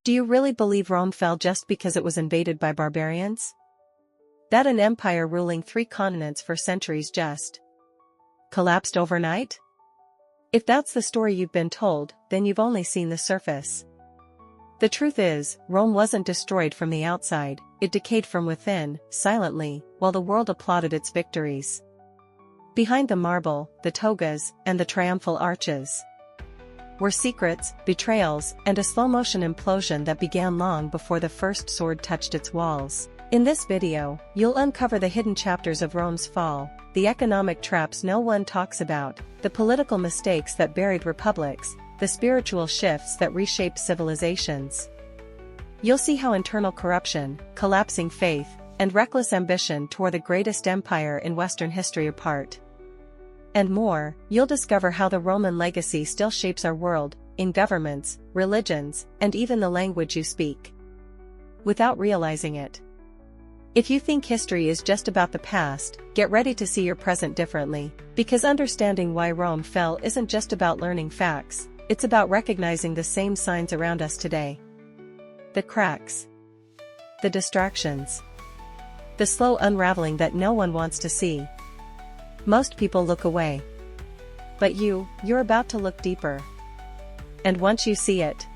Do you really believe Rome fell just because it was invaded by barbarians? That an empire ruling 3 continents for centuries just collapsed overnight? If that's the story you've been told, then you've only seen the surface. The truth is, Rome wasn't destroyed from the outside, it decayed from within, silently, while the world applauded its victories. Behind the marble, the togas, and the triumphal arches were secrets, betrayals, and a slow-motion implosion that began long before the first sword touched its walls. In this video, you'll uncover the hidden chapters of Rome's fall, the economic traps no one talks about, the political mistakes that buried republics, the spiritual shifts that reshaped civilizations. You'll see how internal corruption, collapsing faith, and reckless ambition tore the greatest empire in Western history apart. And more, you'll discover how the Roman legacy still shapes our world, in governments, religions, and even the language you speak, without realizing it. If you think history is just about the past, get ready to see your present differently, because understanding why Rome fell isn't just about learning facts, it's about recognizing the same signs around us today. The cracks, the distractions, the slow unraveling that no one wants to see. Most people look away. But you're about to look deeper. And once you see it,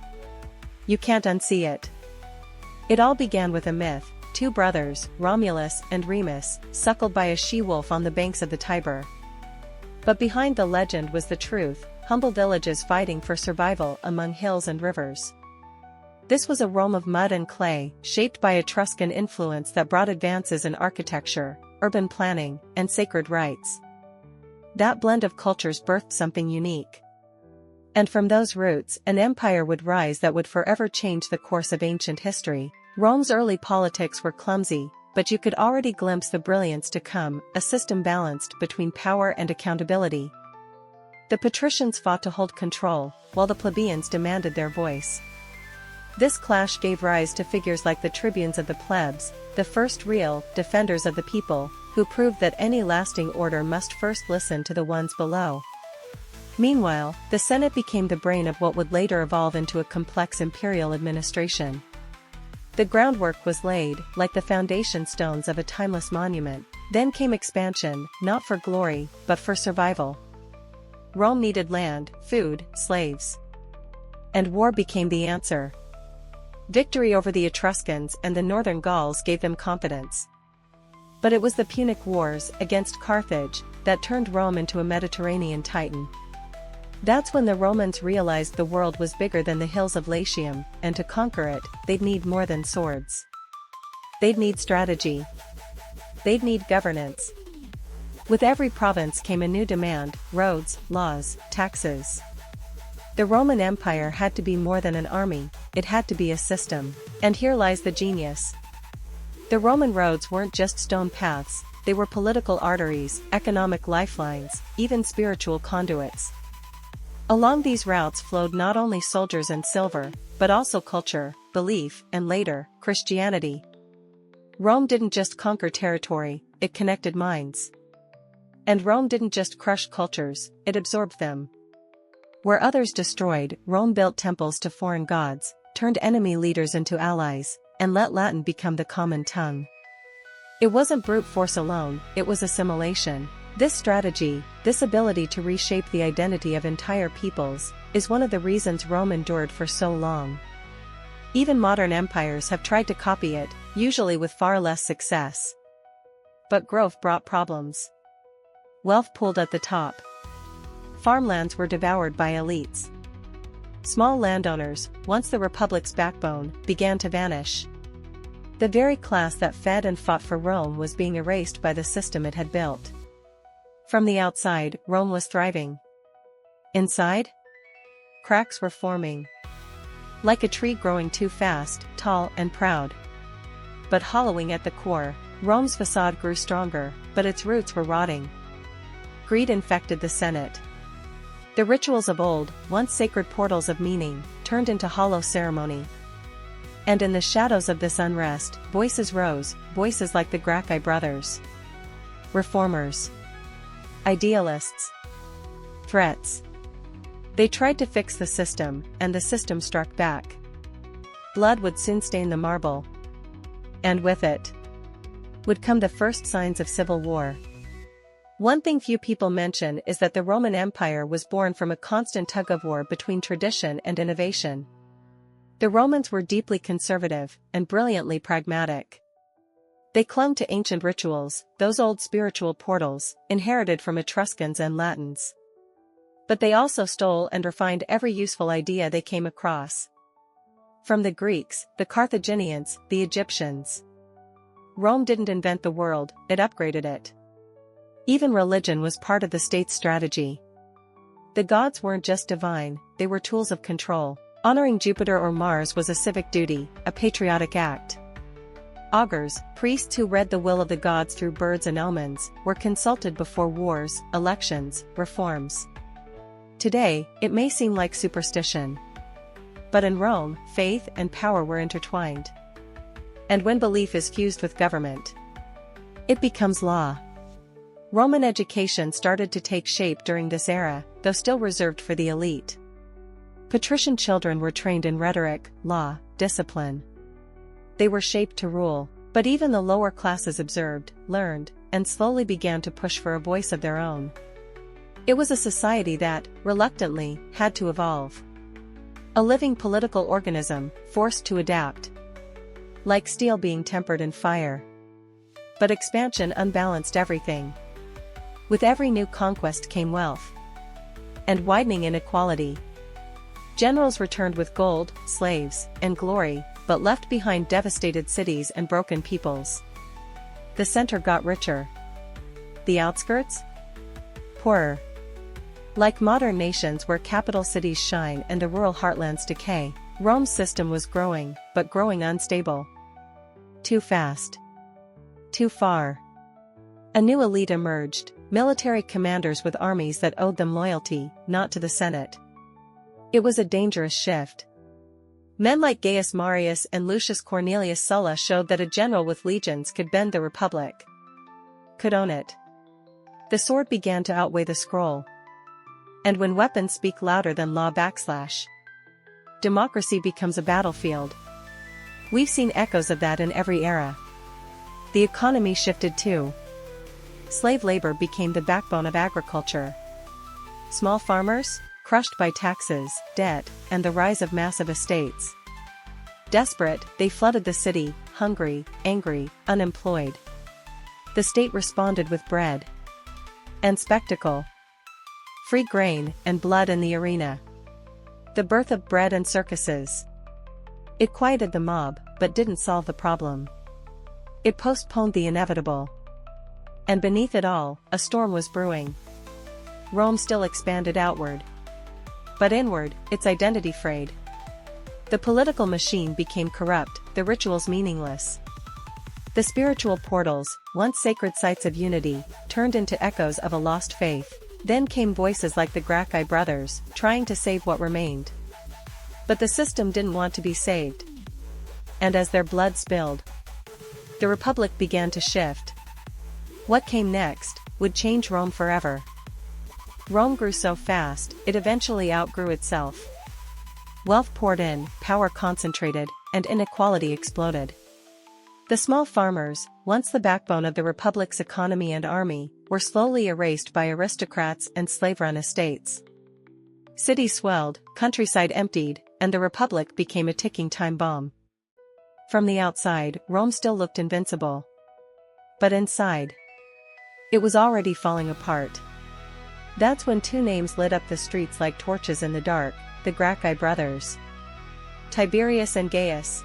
you can't unsee it. It all began with a myth: 2 brothers, Romulus and Remus, suckled by a she-wolf on the banks of the Tiber. But behind the legend was the truth: humble villages fighting for survival among hills and rivers. This was a Rome of mud and clay, shaped by Etruscan influence that brought advances in architecture, urban planning, and sacred rites. That blend of cultures birthed something unique. And from those roots, an empire would rise that would forever change the course of ancient history. Rome's early politics were clumsy, but you could already glimpse the brilliance to come, a system balanced between power and accountability. The patricians fought to hold control, while the plebeians demanded their voice. This clash gave rise to figures like the tribunes of the plebs, the first real defenders of the people, who proved that any lasting order must first listen to the ones below. Meanwhile, the Senate became the brain of what would later evolve into a complex imperial administration. The groundwork was laid, like the foundation stones of a timeless monument. Then came expansion, not for glory, but for survival. Rome needed land, food, slaves. And war became the answer. Victory over the Etruscans and the northern Gauls gave them confidence. But it was the Punic Wars against Carthage that turned Rome into a Mediterranean titan. That's when the Romans realized the world was bigger than the hills of Latium, and to conquer it, they'd need more than swords. They'd need strategy. They'd need governance. With every province came a new demand: roads, laws, taxes. The Roman Empire had to be more than an army, it had to be a system. And here lies the genius. The Roman roads weren't just stone paths, they were political arteries, economic lifelines, even spiritual conduits. Along these routes flowed not only soldiers and silver, but also culture, belief, and later, Christianity. Rome didn't just conquer territory, it connected minds. And Rome didn't just crush cultures, it absorbed them. Where others destroyed, Rome built temples to foreign gods, turned enemy leaders into allies, and let Latin become the common tongue. It wasn't brute force alone, it was assimilation. This strategy, this ability to reshape the identity of entire peoples, is one of the reasons Rome endured for so long. Even modern empires have tried to copy it, usually with far less success. But growth brought problems. Wealth pooled at the top. Farmlands were devoured by elites. Small landowners, once the republic's backbone, began to vanish. The very class that fed and fought for Rome was being erased by the system it had built. From the outside, Rome was thriving. Inside? Cracks were forming. Like a tree growing too fast, tall and proud. But hollowing at the core, Rome's facade grew stronger, but its roots were rotting. Greed infected the Senate. The rituals of old, once sacred portals of meaning, turned into hollow ceremony. And in the shadows of this unrest, voices rose, voices like the Gracchi brothers. Reformers. Idealists. Threats. They tried to fix the system, and the system struck back. blood would soon stain the marble. And with it would come the first signs of civil war. One thing few people mention is that the Roman Empire was born from a constant tug-of-war between tradition and innovation. The Romans were deeply conservative and brilliantly pragmatic. They clung to ancient rituals, those old spiritual portals, inherited from Etruscans and Latins. But they also stole and refined every useful idea they came across. From the Greeks, the Carthaginians, the Egyptians. Rome didn't invent the world, it upgraded it. Even religion was part of the state's strategy. The gods weren't just divine, they were tools of control. Honoring Jupiter or Mars was a civic duty, a patriotic act. Augurs, priests who read the will of the gods through birds and omens, were consulted before wars, elections, reforms. Today, it may seem like superstition. But in Rome, faith and power were intertwined. And when belief is fused with government, it becomes law. Roman education started to take shape during this era, though still reserved for the elite. Patrician children were trained in rhetoric, law, discipline. They were shaped to rule, but even the lower classes observed, learned, and slowly began to push for a voice of their own. It was a society that, reluctantly, had to evolve. A living political organism, forced to adapt. Like steel being tempered in fire. But expansion unbalanced everything. With every new conquest came wealth. And widening inequality. Generals returned with gold, slaves, and glory, but left behind devastated cities and broken peoples. The center got richer. The outskirts? Poorer. Like modern nations where capital cities shine and the rural heartlands decay, Rome's system was growing, but growing unstable. Too fast. Too far. A new elite emerged, military commanders with armies that owed them loyalty, not to the Senate. It was a dangerous shift. Men like Gaius Marius and Lucius Cornelius Sulla showed that a general with legions could bend the republic. Could own it. The sword began to outweigh the scroll. And when weapons speak louder than law / democracy becomes a battlefield. We've seen echoes of that in every era. The economy shifted too. Slave labor became the backbone of agriculture. Small farmers? Crushed by taxes, debt, and the rise of massive estates. Desperate, they flooded the city, hungry, angry, unemployed. The state responded with bread and spectacle. Free grain and blood in the arena. The birth of bread and circuses. It quieted the mob, but didn't solve the problem. It postponed the inevitable. And beneath it all, a storm was brewing. Rome still expanded outward. But inward, its identity frayed. The political machine became corrupt, the rituals meaningless. The spiritual portals, once sacred sites of unity, turned into echoes of a lost faith. Then came voices like the Gracchi brothers, trying to save what remained. But the system didn't want to be saved. And as their blood spilled, the Republic began to shift. What came next would change Rome forever. Rome grew so fast, it eventually outgrew itself. Wealth poured in, power concentrated, and inequality exploded. The small farmers, once the backbone of the Republic's economy and army, were slowly erased by aristocrats and slave-run estates. Cities swelled, countryside emptied, and the Republic became a ticking time bomb. From the outside, Rome still looked invincible. But inside, it was already falling apart. That's when two names lit up the streets like torches in the dark, the Gracchi brothers. Tiberius and Gaius.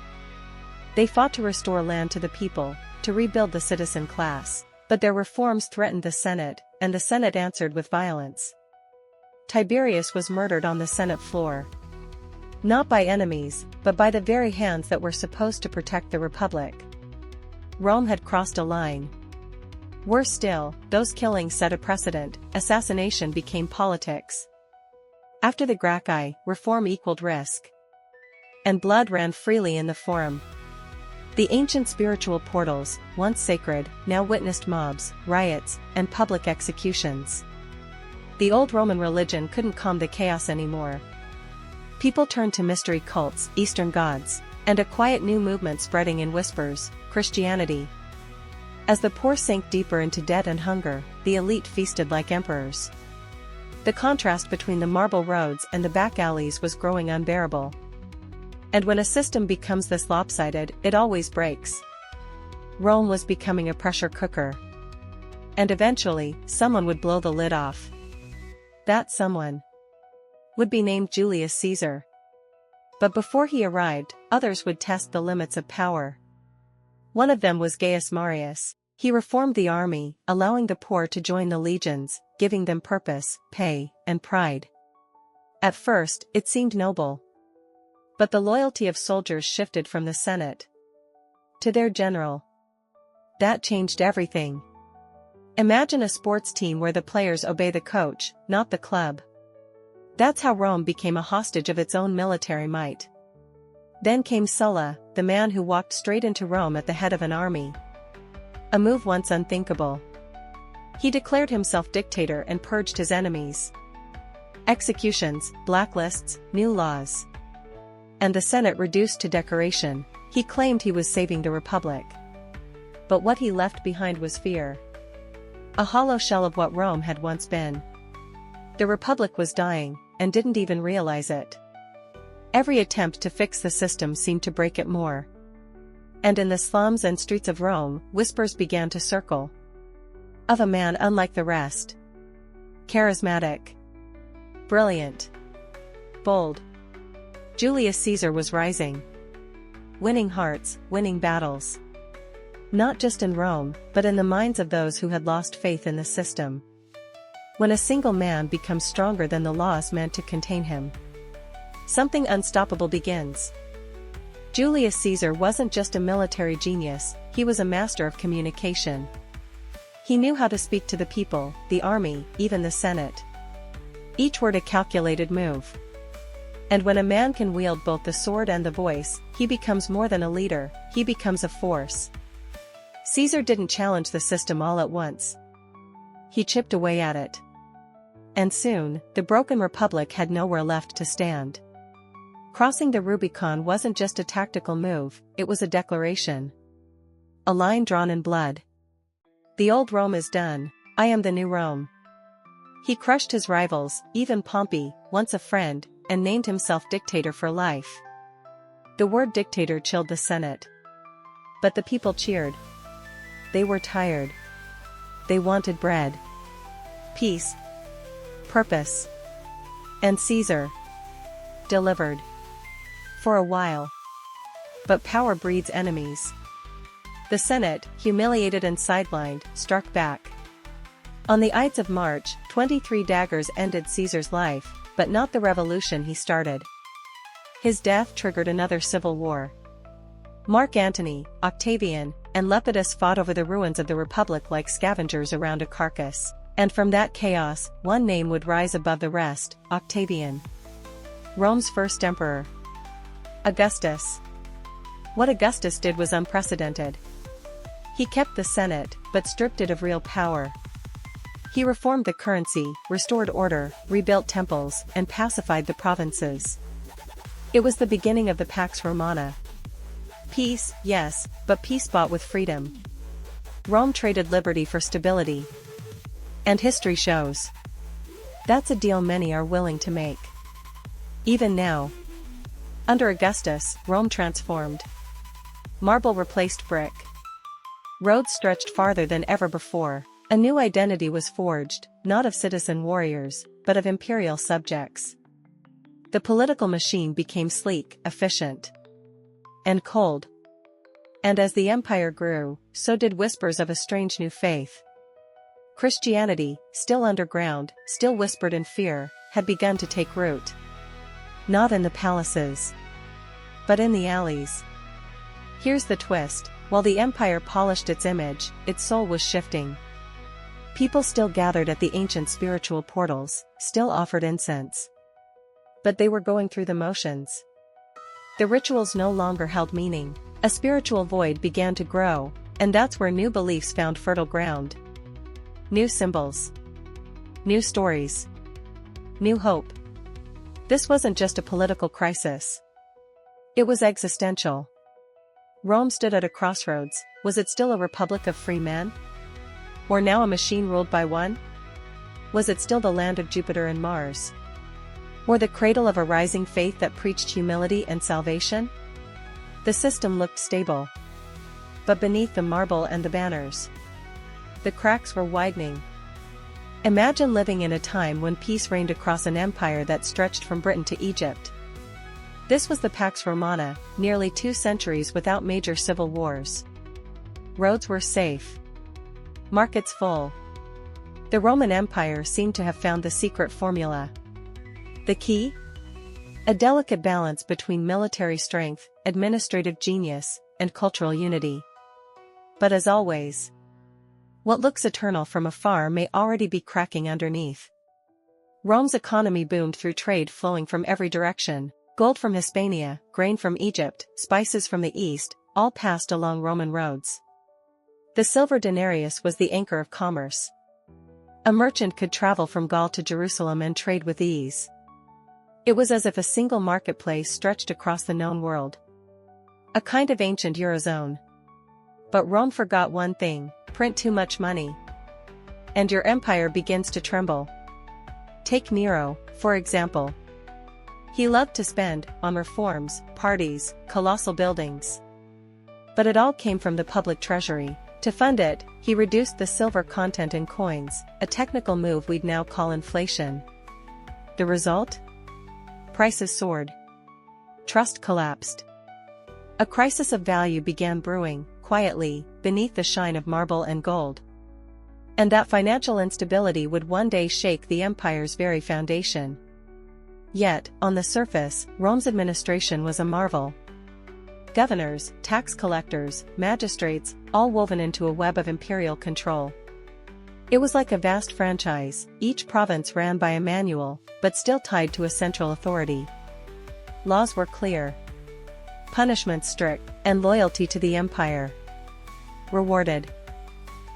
They fought to restore land to the people, to rebuild the citizen class, but their reforms threatened the Senate, and the Senate answered with violence. Tiberius was murdered on the Senate floor. Not by enemies, but by the very hands that were supposed to protect the Republic. Rome had crossed a line. Worse still, those killings set a precedent. Assassination became politics. After the Gracchi, reform equaled risk. And blood ran freely in the Forum. The ancient spiritual portals, once sacred, now witnessed mobs, riots, and public executions. The old Roman religion couldn't calm the chaos anymore. People turned to mystery cults, Eastern gods, And a quiet new movement spreading in whispers, Christianity. As the poor sank deeper into debt and hunger, the elite feasted like emperors. The contrast between the marble roads and the back alleys was growing unbearable. And when a system becomes this lopsided, it always breaks. Rome was becoming a pressure cooker. And eventually, someone would blow the lid off. That someone would be named Julius Caesar. But before he arrived, others would test the limits of power. One of them was Gaius Marius. He reformed the army, allowing the poor to join the legions, giving them purpose, pay, and pride. At first, it seemed noble. But the loyalty of soldiers shifted from the Senate to their general. That changed everything. Imagine a sports team where the players obey the coach, not the club. That's how Rome became a hostage of its own military might. Then came Sulla, the man who walked straight into Rome at the head of an army. A move once unthinkable. He declared himself dictator and purged his enemies. Executions, blacklists, new laws. And the Senate reduced to decoration. He claimed he was saving the Republic. But what he left behind was fear. A hollow shell of what Rome had once been. The Republic was dying, and didn't even realize it. Every attempt to fix the system seemed to break it more. And in the slums and streets of Rome, whispers began to circle. Of a man unlike the rest. Charismatic. Brilliant. Bold. Julius Caesar was rising. Winning hearts, winning battles. Not just in Rome, but in the minds of those who had lost faith in the system. When a single man becomes stronger than the laws meant to contain him, something unstoppable begins. Julius Caesar wasn't just a military genius, he was a master of communication. He knew how to speak to the people, the army, even the Senate. Each word a calculated move. And when a man can wield both the sword and the voice, he becomes more than a leader, he becomes a force. Caesar didn't challenge the system all at once. He chipped away at it. And soon, the broken republic had nowhere left to stand. Crossing the Rubicon wasn't just a tactical move, it was a declaration. A line drawn in blood. The old Rome is done, I am the new Rome. He crushed his rivals, even Pompey, once a friend, and named himself dictator for life. The word dictator chilled the Senate. But the people cheered. They were tired. They wanted bread. Peace. Purpose. And Caesar delivered. For a while. But power breeds enemies. The Senate, humiliated and sidelined, struck back. On the Ides of March, 23 daggers ended Caesar's life, but not the revolution he started. His death triggered another civil war. Mark Antony, Octavian, and Lepidus fought over the ruins of the Republic like scavengers around a carcass, and from that chaos, one name would rise above the rest, Octavian. Rome's first emperor. Augustus. What Augustus did was unprecedented. He kept the Senate, but stripped it of real power. He reformed the currency, restored order, rebuilt temples, and pacified the provinces. It was the beginning of the Pax Romana. Peace, yes, but peace bought with freedom. Rome traded liberty for stability. And history shows. That's a deal many are willing to make. Even now. Under Augustus, Rome transformed. Marble replaced brick. Roads stretched farther than ever before. A new identity was forged, not of citizen warriors, but of imperial subjects. The political machine became sleek, efficient, and cold. And as the empire grew, so did whispers of a strange new faith. Christianity, still underground, still whispered in fear, had begun to take root. Not in the palaces, but in the alleys. Here's the twist, while the empire polished its image, its soul was shifting. People still gathered at the ancient spiritual portals, still offered incense. But they were going through the motions. The rituals no longer held meaning. A spiritual void began to grow, and that's where new beliefs found fertile ground. New symbols. New stories. New hope. This wasn't just a political crisis. It was existential. Rome stood at a crossroads. Was it still a republic of free men? Or now a machine ruled by one? Was it still the land of Jupiter and Mars? Or the cradle of a rising faith that preached humility and salvation? The system looked stable. But beneath the marble and the banners, the cracks were widening. Imagine living in a time when peace reigned across an empire that stretched from Britain to Egypt. This was the Pax Romana, nearly 2 centuries without major civil wars. Roads were safe. Markets full. The Roman Empire seemed to have found the secret formula. The key? A delicate balance between military strength, administrative genius, and cultural unity. But as always, what looks eternal from afar may already be cracking underneath. Rome's economy boomed through trade flowing from every direction. Gold from Hispania, grain from Egypt, spices from the east, all passed along Roman roads. The silver denarius was the anchor of commerce. A merchant could travel from Gaul to Jerusalem and trade with ease. It was as if a single marketplace stretched across the known world. A kind of ancient Eurozone. But Rome forgot one thing: print too much money, and your empire begins to tremble. Take Nero, for example. He loved to spend on reforms, parties, colossal buildings. But it all came from the public treasury. To fund it, he reduced the silver content in coins, a technical move we'd now call inflation. The result? Prices soared. Trust collapsed. A crisis of value began brewing, quietly, beneath the shine of marble and gold. And that financial instability would one day shake the empire's very foundation. Yet, on the surface, Rome's administration was a marvel. Governors, tax collectors, magistrates, all woven into a web of imperial control. It was like a vast franchise, each province ran by a manual, but still tied to a central authority. Laws were clear. Punishments strict, and loyalty to the empire rewarded.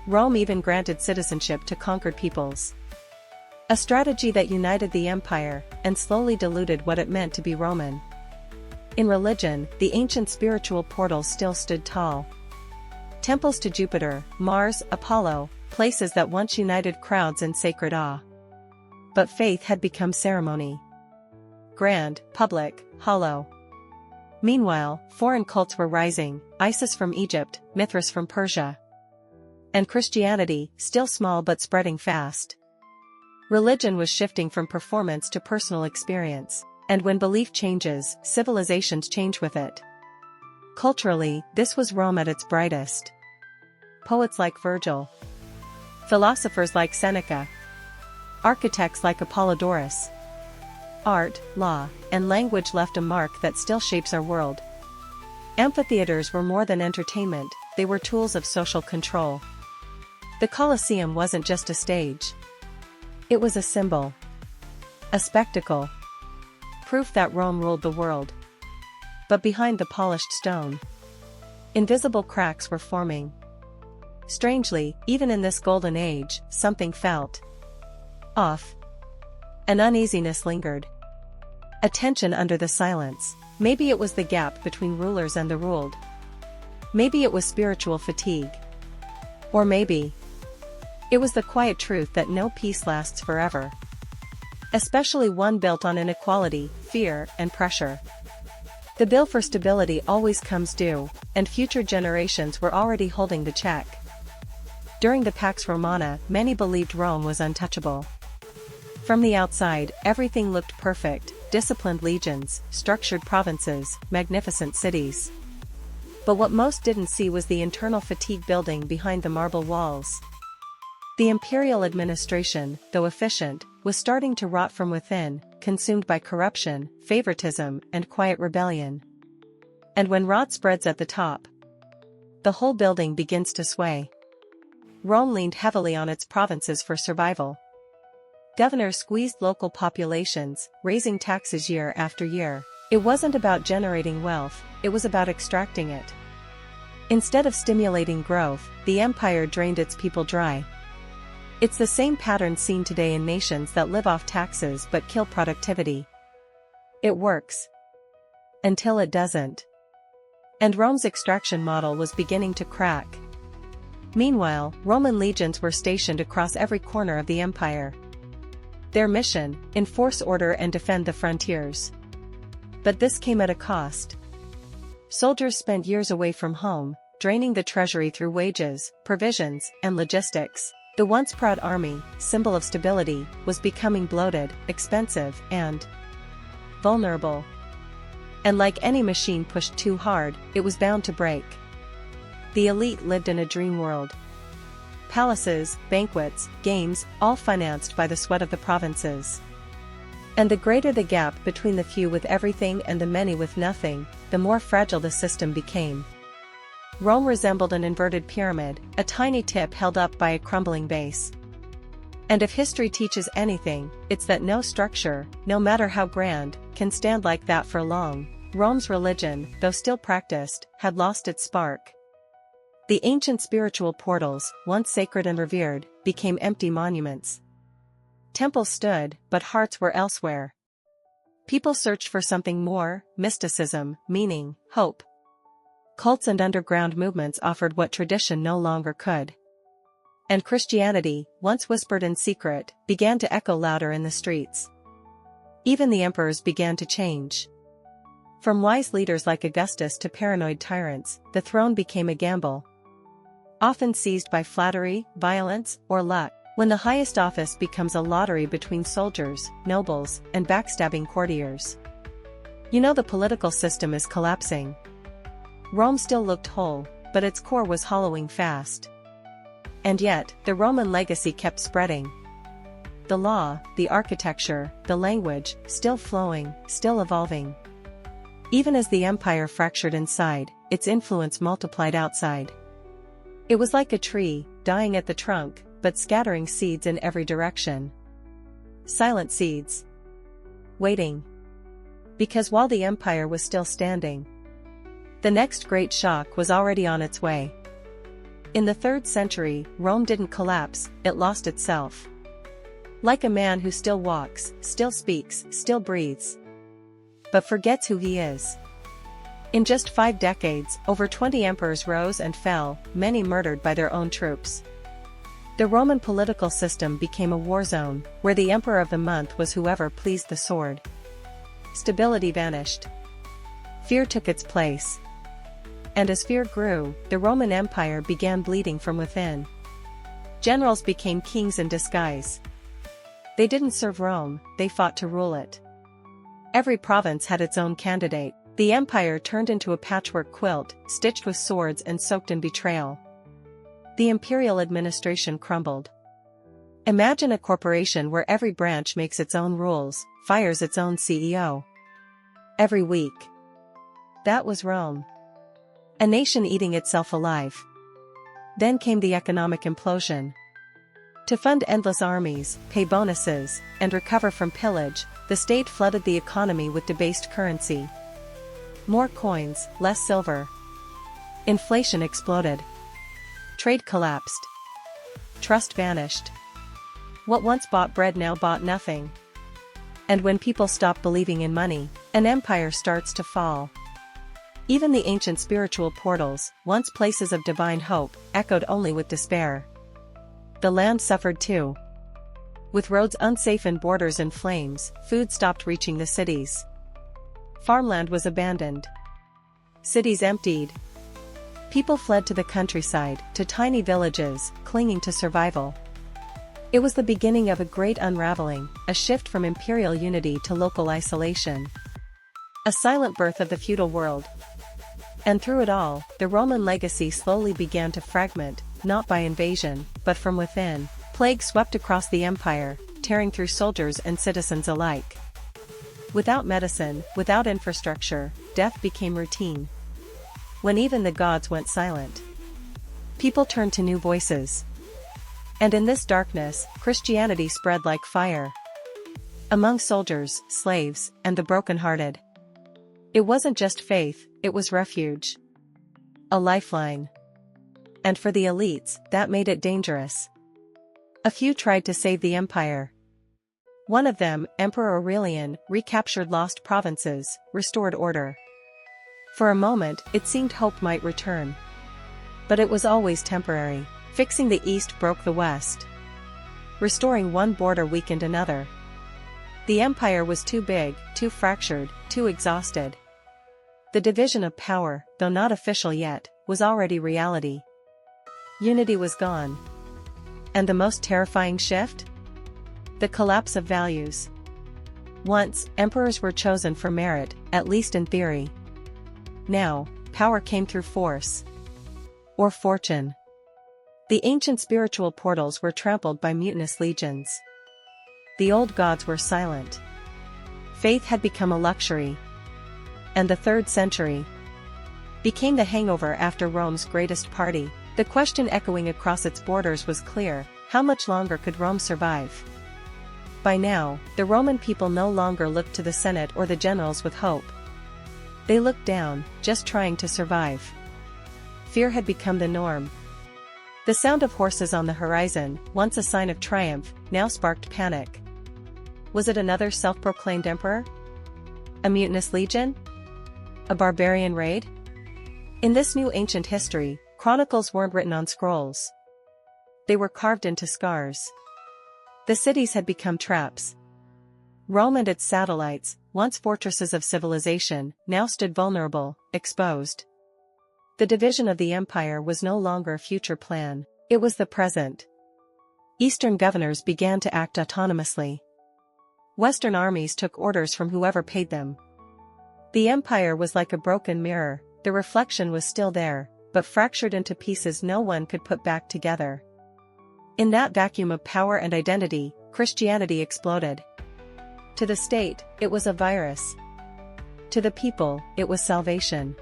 Rome even granted citizenship to conquered peoples. A strategy that united the empire, and slowly diluted what it meant to be Roman. In religion, the ancient spiritual portals still stood tall. Temples to Jupiter, Mars, Apollo, places that once united crowds in sacred awe. But faith had become ceremony. Grand, public, hollow. Meanwhile, foreign cults were rising: Isis from Egypt, Mithras from Persia. And Christianity, still small but spreading fast. Religion was shifting from performance to personal experience, and when belief changes, civilizations change with it. Culturally, this was Rome at its brightest. Poets like Virgil. Philosophers like Seneca. Architects like Apollodorus. Art, law, and language left a mark that still shapes our world. Amphitheaters were more than entertainment, they were tools of social control. The Colosseum wasn't just a stage. It was a symbol. A spectacle. Proof that Rome ruled the world. But behind the polished stone, invisible cracks were forming. Strangely, even in this golden age, something felt off. An uneasiness lingered. A tension under the silence. Maybe it was the gap between rulers and the ruled. Maybe it was spiritual fatigue. Or maybe it was the quiet truth that no peace lasts forever. Especially one built on inequality, fear, and pressure. The bill for stability always comes due, and future generations were already holding the check. During the Pax Romana, many believed Rome was untouchable. From the outside, everything looked perfect: disciplined legions, structured provinces, magnificent cities. But what most didn't see was the internal fatigue building behind the marble walls. The imperial administration, though efficient, was starting to rot from within, consumed by corruption, favoritism, and quiet rebellion. And when rot spreads at the top, the whole building begins to sway. Rome leaned heavily on its provinces for survival. Governors squeezed local populations, raising taxes year after year. It wasn't about generating wealth, it was about extracting it. Instead of stimulating growth, the empire drained its people dry. It's the same pattern seen today in nations that live off taxes but kill productivity. It works. Until it doesn't. And Rome's extraction model was beginning to crack. Meanwhile, Roman legions were stationed across every corner of the empire. Their mission: enforce order and defend the frontiers. But this came at a cost. Soldiers spent years away from home, draining the treasury through wages, provisions, and logistics. The once proud army, symbol of stability, was becoming bloated, expensive, and vulnerable. And like any machine pushed too hard, it was bound to break. The elite lived in a dream world. Palaces, banquets, games, all financed by the sweat of the provinces. And the greater the gap between the few with everything and the many with nothing, the more fragile the system became. Rome resembled an inverted pyramid, a tiny tip held up by a crumbling base. And if history teaches anything, it's that no structure, no matter how grand, can stand like that for long. Rome's religion, though still practiced, had lost its spark. The ancient spiritual portals, once sacred and revered, became empty monuments. Temples stood, but hearts were elsewhere. People searched for something more: mysticism, meaning, hope. Cults and underground movements offered what tradition no longer could. And Christianity, once whispered in secret, began to echo louder in the streets. Even the emperors began to change. From wise leaders like Augustus to paranoid tyrants, the throne became a gamble. Often seized by flattery, violence, or luck. When the highest office becomes a lottery between soldiers, nobles, and backstabbing courtiers. You know the political system is collapsing. Rome still looked whole, but its core was hollowing fast. And yet, the Roman legacy kept spreading. The law, the architecture, the language, still flowing, still evolving. Even as the empire fractured inside, its influence multiplied outside. It was like a tree, dying at the trunk, but scattering seeds in every direction. Silent seeds. Waiting. Because while the empire was still standing, the next great shock was already on its way. In the 3rd century, Rome didn't collapse, it lost itself. Like a man who still walks, still speaks, still breathes, but forgets who he is. In just 5 decades, over 20 emperors rose and fell, many murdered by their own troops. The Roman political system became a war zone, where the emperor of the month was whoever pleased the sword. Stability vanished. Fear took its place. And as fear grew, the Roman Empire began bleeding from within. Generals became kings in disguise. They didn't serve Rome, they fought to rule it. Every province had its own candidate. The empire turned into a patchwork quilt, stitched with swords and soaked in betrayal. The imperial administration crumbled. Imagine a corporation where every branch makes its own rules, fires its own CEO. Every week. That was Rome. A nation eating itself alive. Then came the economic implosion. To fund endless armies, pay bonuses, and recover from pillage, the state flooded the economy with debased currency. More coins, less silver. Inflation exploded. Trade collapsed. Trust vanished. What once bought bread now bought nothing. And when people stop believing in money, an empire starts to fall. Even the ancient spiritual portals, once places of divine hope, echoed only with despair. The land suffered too. With roads unsafe and borders in flames, food stopped reaching the cities. Farmland was abandoned. Cities emptied. People fled to the countryside, to tiny villages, clinging to survival. It was the beginning of a great unraveling, a shift from imperial unity to local isolation. A silent birth of the feudal world. And through it all, the Roman legacy slowly began to fragment, not by invasion, but from within. Plague swept across the empire, tearing through soldiers and citizens alike. Without medicine, without infrastructure, death became routine. When even the gods went silent, people turned to new voices. And in this darkness, Christianity spread like fire. Among soldiers, slaves, and the brokenhearted. It wasn't just faith, it was refuge. A lifeline. And for the elites, that made it dangerous. A few tried to save the empire. One of them, Emperor Aurelian, recaptured lost provinces, restored order. For a moment, it seemed hope might return. But it was always temporary. Fixing the East broke the West. Restoring one border weakened another. The empire was too big, too fractured, too exhausted. The division of power, though not official yet, was already reality. Unity was gone. And the most terrifying shift? The collapse of values. Once, emperors were chosen for merit, at least in theory. Now, power came through force. Or fortune. The ancient spiritual portals were trampled by mutinous legions. The old gods were silent. Faith had become a luxury. And the 3rd century became the hangover after Rome's greatest party. The question echoing across its borders was clear: how much longer could Rome survive? By now, the Roman people no longer looked to the Senate or the generals with hope. They looked down, just trying to survive. Fear had become the norm. The sound of horses on the horizon, once a sign of triumph, now sparked panic. Was it another self-proclaimed emperor? A mutinous legion? A barbarian raid? In this new ancient history, chronicles weren't written on scrolls. They were carved into scars. The cities had become traps. Rome and its satellites, once fortresses of civilization, now stood vulnerable, exposed. The division of the empire was no longer a future plan, it was the present. Eastern governors began to act autonomously. Western armies took orders from whoever paid them. The empire was like a broken mirror, the reflection was still there, but fractured into pieces no one could put back together. In that vacuum of power and identity, Christianity exploded. To the state, it was a virus. To the people, it was salvation.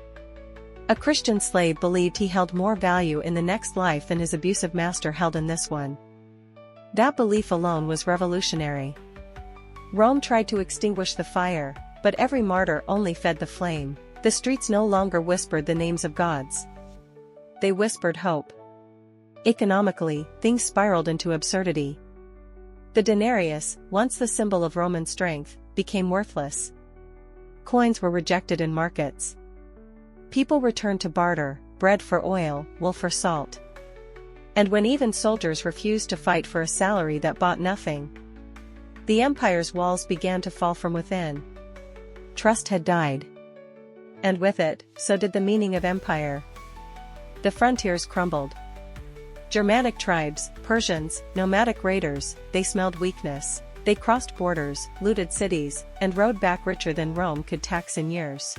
A Christian slave believed he held more value in the next life than his abusive master held in this one. That belief alone was revolutionary. Rome tried to extinguish the fire, but every martyr only fed the flame. The streets no longer whispered the names of gods. They whispered hope. Economically, things spiraled into absurdity. The denarius, once the symbol of Roman strength, became worthless. Coins were rejected in markets. People returned to barter, bread for oil, wool for salt. And when even soldiers refused to fight for a salary that bought nothing, the empire's walls began to fall from within. Trust had died. And with it, so did the meaning of empire. The frontiers crumbled. Germanic tribes, Persians, nomadic raiders, they smelled weakness. They crossed borders, looted cities, and rode back richer than Rome could tax in years.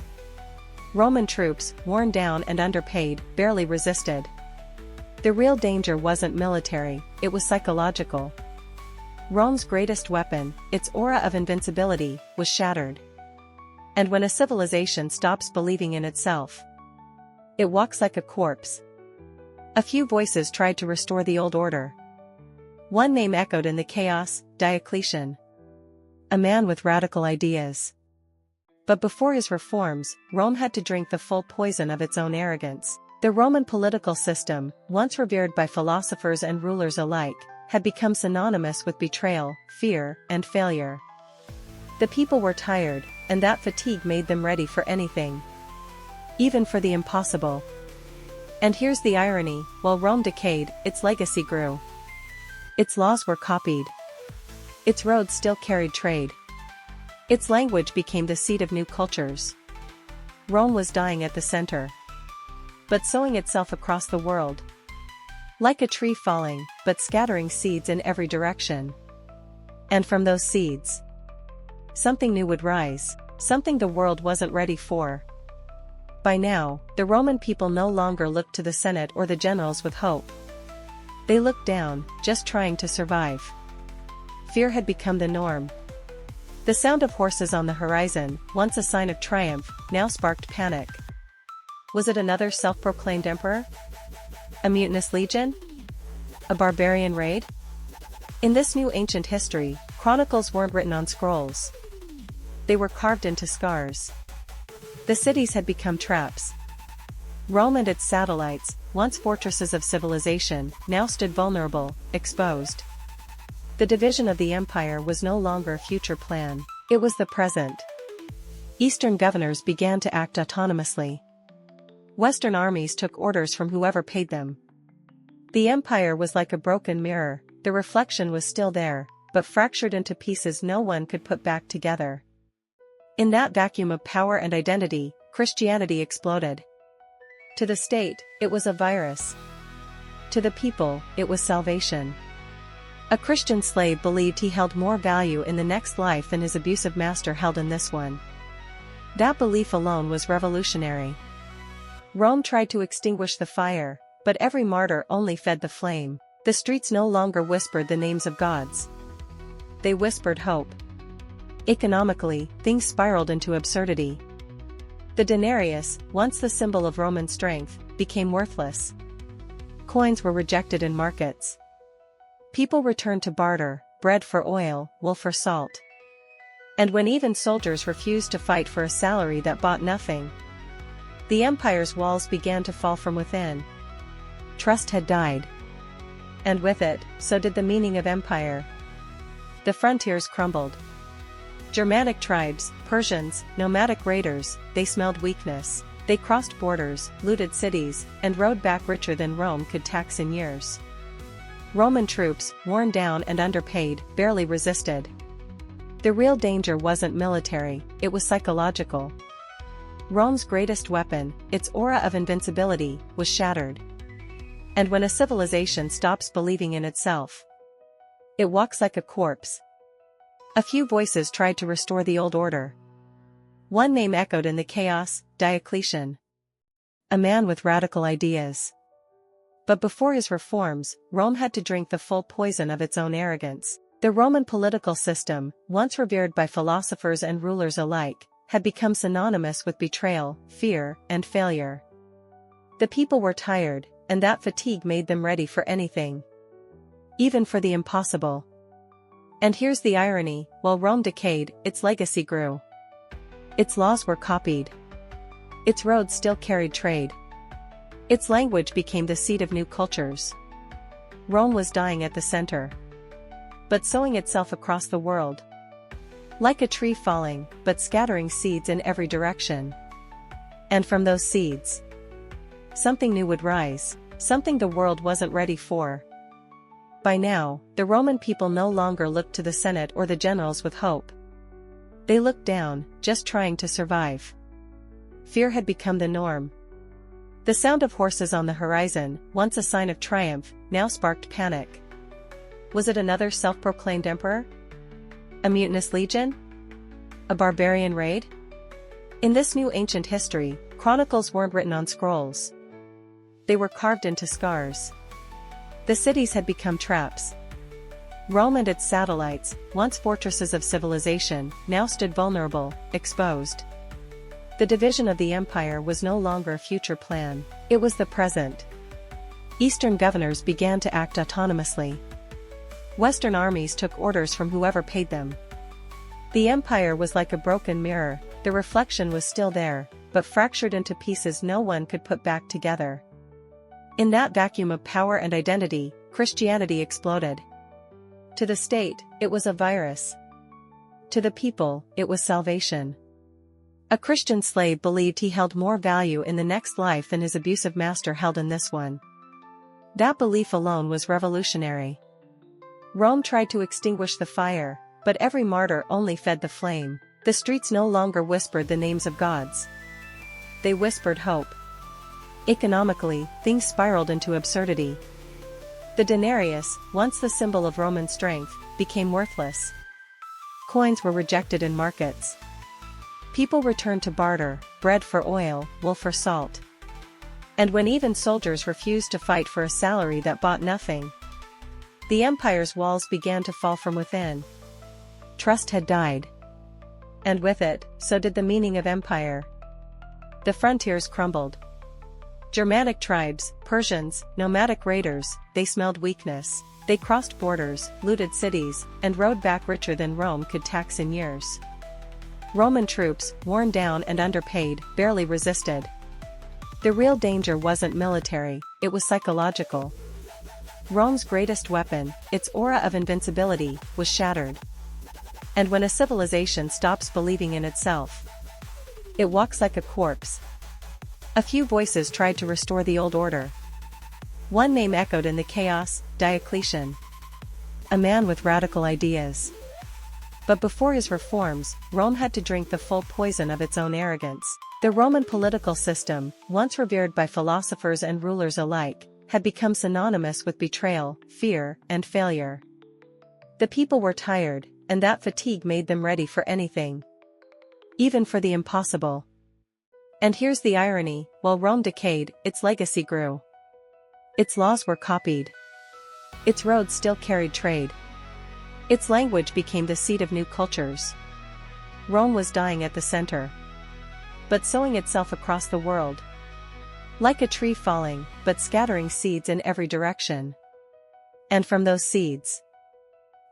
Roman troops, worn down and underpaid, barely resisted. The real danger wasn't military, it was psychological. Rome's greatest weapon, its aura of invincibility, was shattered. And when a civilization stops believing in itself, it walks like a corpse. A few voices tried to restore the old order. One name echoed in the chaos: Diocletian. A man with radical ideas. But before his reforms, Rome had to drink the full poison of its own arrogance. The Roman political system, once revered by philosophers and rulers alike, had become synonymous with betrayal, fear, and failure. The people were tired, and that fatigue made them ready for anything. Even for the impossible. And here's the irony: while Rome decayed, its legacy grew. Its laws were copied. Its roads still carried trade. Its language became the seat of new cultures. Rome was dying at the center, but sowing itself across the world. Like a tree falling, but scattering seeds in every direction. And from those seeds, something new would rise, something the world wasn't ready for. By now, the Roman people no longer looked to the Senate or the generals with hope. They looked down, just trying to survive. Fear had become the norm. The sound of horses on the horizon, once a sign of triumph, now sparked panic. Was it another self-proclaimed emperor? A mutinous legion? A barbarian raid? In this new ancient history, chronicles weren't written on scrolls. They were carved into scars. The cities had become traps. Rome and its satellites, once fortresses of civilization, now stood vulnerable, exposed. The division of the empire was no longer a future plan, it was the present. Eastern governors began to act autonomously. Western armies took orders from whoever paid them. The empire was like a broken mirror, the reflection was still there, but fractured into pieces no one could put back together. In that vacuum of power and identity, Christianity exploded. To the state, it was a virus. To the people, it was salvation. A Christian slave believed he held more value in the next life than his abusive master held in this one. That belief alone was revolutionary. Rome tried to extinguish the fire, but every martyr only fed the flame. The streets no longer whispered the names of gods. They whispered hope. Economically, things spiraled into absurdity. The denarius, once the symbol of Roman strength, became worthless. Coins were rejected in markets. People returned to barter, bread for oil, wool for salt. And when even soldiers refused to fight for a salary that bought nothing, the empire's walls began to fall from within. Trust had died. And with it, so did the meaning of empire. The frontiers crumbled. Germanic tribes, Persians, nomadic raiders, they smelled weakness. They crossed borders, looted cities, and rode back richer than Rome could tax in years. Roman troops, worn down and underpaid, barely resisted. The real danger wasn't military, it was psychological. Rome's greatest weapon, its aura of invincibility, was shattered. And when a civilization stops believing in itself, it walks like a corpse. A few voices tried to restore the old order. One name echoed in the chaos: Diocletian. A man with radical ideas. But before his reforms, Rome had to drink the full poison of its own arrogance. The Roman political system, once revered by philosophers and rulers alike, had become synonymous with betrayal, fear, and failure. The people were tired, and that fatigue made them ready for anything. Even for the impossible. And here's the irony: while Rome decayed, its legacy grew. Its laws were copied. Its roads still carried trade. Its language became the seed of new cultures. Rome was dying at the center, but sowing itself across the world. Like a tree falling, but scattering seeds in every direction. And from those seeds, something new would rise, something the world wasn't ready for. By now, the Roman people no longer looked to the Senate or the generals with hope. They looked down, just trying to survive. Fear had become the norm. The sound of horses on the horizon, once a sign of triumph, now sparked panic. Was it another self-proclaimed emperor? A mutinous legion? A barbarian raid? In this new ancient history, chronicles weren't written on scrolls. They were carved into scars. The cities had become traps. Rome and its satellites, once fortresses of civilization, now stood vulnerable, exposed. The division of the empire was no longer a future plan, it was the present. Eastern governors began to act autonomously. Western armies took orders from whoever paid them. The empire was like a broken mirror, the reflection was still there, but fractured into pieces no one could put back together. In that vacuum of power and identity, Christianity exploded. To the state, it was a virus. To the people, it was salvation. A Christian slave believed he held more value in the next life than his abusive master held in this one. That belief alone was revolutionary. Rome tried to extinguish the fire, but every martyr only fed the flame. The streets no longer whispered the names of gods. They whispered hope. Economically, things spiraled into absurdity. The denarius, once the symbol of Roman strength, became worthless. Coins were rejected in markets. People returned to barter, bread for oil, wool for salt. And when even soldiers refused to fight for a salary that bought nothing, the empire's walls began to fall from within. Trust had died. And with it, so did the meaning of empire. The frontiers crumbled. Germanic tribes, Persians, nomadic raiders, they smelled weakness. They crossed borders, looted cities, and rode back richer than Rome could tax in years. Roman troops, worn down and underpaid, barely resisted. The real danger wasn't military, it was psychological. Rome's greatest weapon, its aura of invincibility, was shattered. And when a civilization stops believing in itself, it walks like a corpse. A few voices tried to restore the old order. One name echoed in the chaos: Diocletian. A man with radical ideas. But before his reforms, Rome had to drink the full poison of its own arrogance. The Roman political system, once revered by philosophers and rulers alike, had become synonymous with betrayal, fear, and failure. The people were tired, and that fatigue made them ready for anything. Even for the impossible. And here's the irony: while Rome decayed, its legacy grew. Its laws were copied. Its roads still carried trade. Its language became the seat of new cultures. Rome was dying at the center, but sowing itself across the world. Like a tree falling, but scattering seeds in every direction. And from those seeds,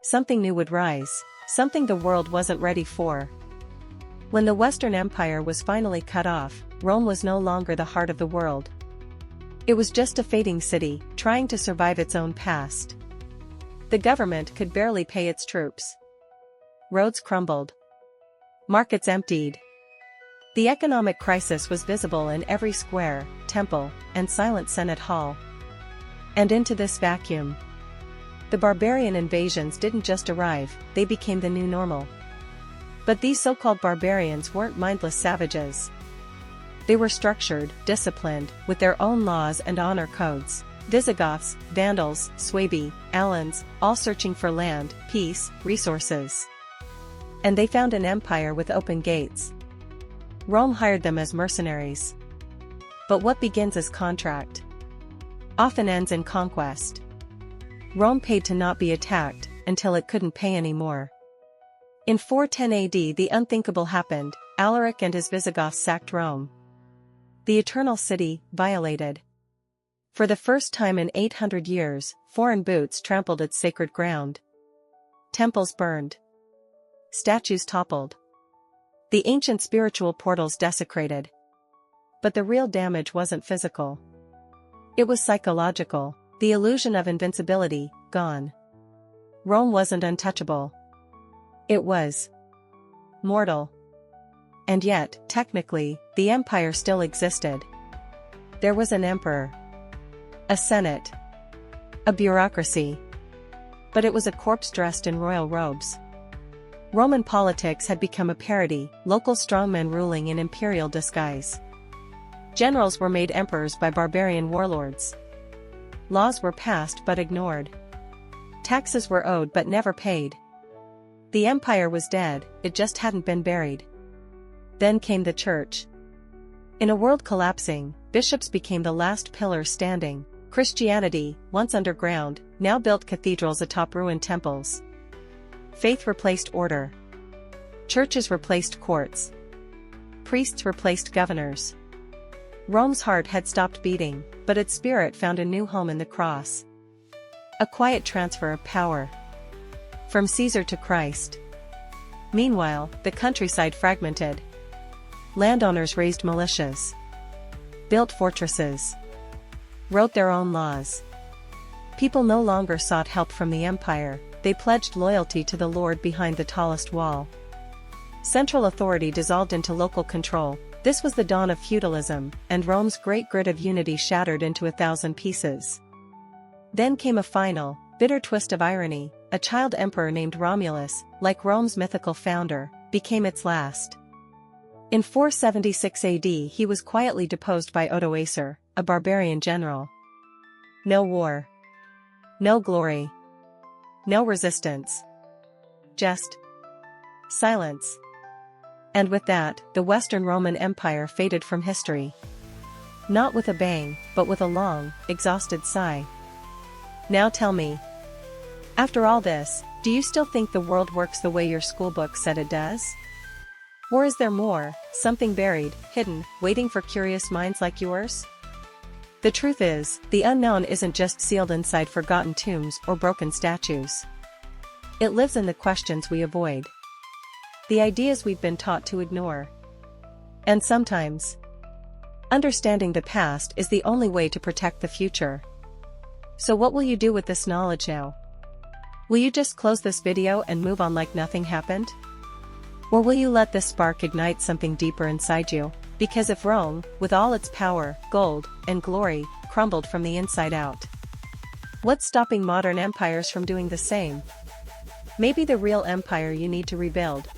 something new would rise, something the world wasn't ready for. When the Western Empire was finally cut off, Rome was no longer the heart of the world. It was just a fading city, trying to survive its own past. The government could barely pay its troops. Roads crumbled. Markets emptied. The economic crisis was visible in every square, temple, and silent Senate hall. And into this vacuum, the barbarian invasions didn't just arrive, they became the new normal. But these so-called barbarians weren't mindless savages. They were structured, disciplined, with their own laws and honor codes. Visigoths, Vandals, Suebi, Alans, all searching for land, peace, resources. And they found an empire with open gates. Rome hired them as mercenaries. But what begins as contract often ends in conquest. Rome paid to not be attacked, until it couldn't pay anymore. In 410 AD the unthinkable happened: Alaric and his Visigoths sacked Rome. The Eternal City, violated. For the first time in 800 years, foreign boots trampled its sacred ground. Temples burned. Statues toppled. The ancient spiritual portals desecrated. But the real damage wasn't physical. It was psychological, the illusion of invincibility, gone. Rome wasn't untouchable. It was mortal. And yet, technically, the empire still existed. There was an emperor. A senate. A bureaucracy. But it was a corpse dressed in royal robes. Roman politics had become a parody, local strongmen ruling in imperial disguise. Generals were made emperors by barbarian warlords. Laws were passed but ignored. Taxes were owed but never paid. The empire was dead, it just hadn't been buried. Then came the church. In a world collapsing, bishops became the last pillars standing. Christianity, once underground, now built cathedrals atop ruined temples. Faith replaced order. Churches replaced courts. Priests replaced governors. Rome's heart had stopped beating, but its spirit found a new home in the cross. A quiet transfer of power. From Caesar to Christ. Meanwhile, the countryside fragmented. Landowners raised militias. Built fortresses. Wrote their own laws. People no longer sought help from the empire, they pledged loyalty to the Lord behind the tallest wall. Central authority dissolved into local control. This was the dawn of feudalism, and Rome's great grid of unity shattered into 1,000 pieces. Then came a final, bitter twist of irony: a child emperor named Romulus, like Rome's mythical founder, became its last. In 476 AD he was quietly deposed by Odoacer, a barbarian general. No war. No glory. No resistance. Just silence. And with that, the Western Roman Empire faded from history. Not with a bang, but with a long, exhausted sigh. Now tell me, after all this, do you still think the world works the way your schoolbook said it does? Or is there more, something buried, hidden, waiting for curious minds like yours? The truth is, the unknown isn't just sealed inside forgotten tombs or broken statues. It lives in the questions we avoid. The ideas we've been taught to ignore. And sometimes, understanding the past is the only way to protect the future. So what will you do with this knowledge now? Will you just close this video and move on like nothing happened? Or will you let this spark ignite something deeper inside you? Because if Rome, with all its power, gold, and glory, crumbled from the inside out, what's stopping modern empires from doing the same? Maybe the real empire you need to rebuild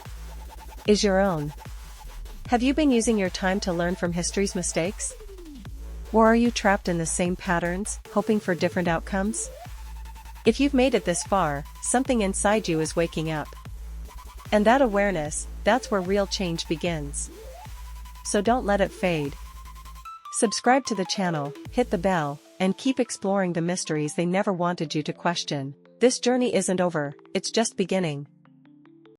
is your own. Have you been using your time to learn from history's mistakes? Or are you trapped in the same patterns, hoping for different outcomes? If you've made it this far, something inside you is waking up. And that awareness, that's where real change begins. So don't let it fade. Subscribe to the channel, hit the bell, and keep exploring the mysteries they never wanted you to question. This journey isn't over, it's just beginning.